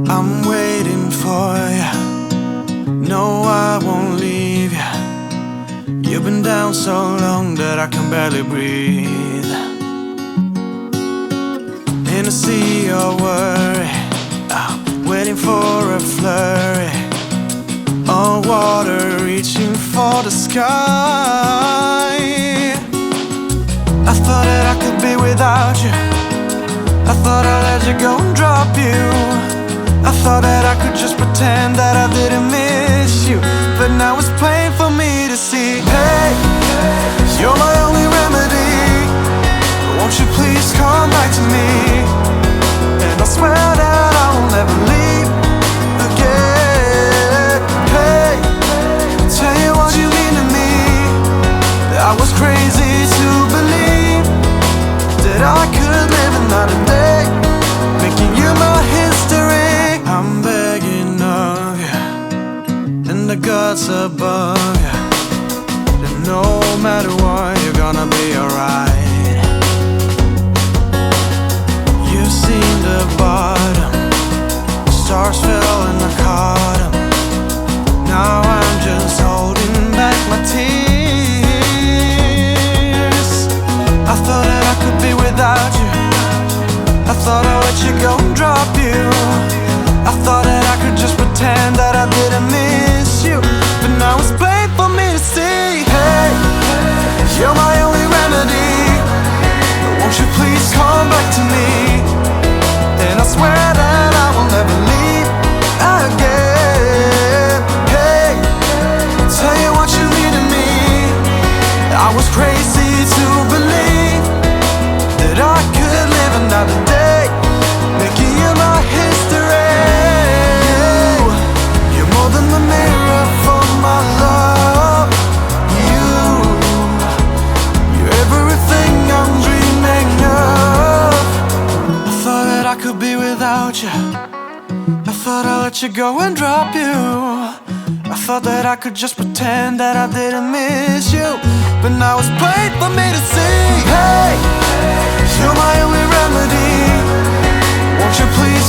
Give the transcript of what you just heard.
I'm waiting for you. No, I won't leave you. You've been down so long that I can barely breathe. In a sea of worry, waiting for a flurry of water reaching for the sky. I thought that I could be without you. I thought I'd let you go and drop you. I thought that I could just pretend that I didn't miss you. But now it's plain for me to see. Hey, you're my only remedy. Won't you please come back to me? And I swear that I will never leave again. Hey, tell you what you mean to me. I was crazy to believe that I could live another day, making you my history. I'm begging of you, and the gods above you, that no matter what, you're gonna be alright. You've seen the bottom, stars fell and I caught 'em. Now I'm just holding back my tears. I thought that I could be without you. I thought I'd let you go and drop you. I thought that I could just pretend that I didn't miss you. But now it's plain for me to see. Hey, you're my only remedy. Won't you please come back to me? And I swear that I will never leave again. Hey, tell you what you mean to me. I was crazy to believe that I could live another day, making you my history. You're more than the mirror for my love. You're everything I'm dreaming of. I thought that I could be without you. I thought I'd let you go and drop you. I thought that I could just pretend that I didn't miss you. But now it's plain for me to see. Hey, you're my only remedy. Won't you please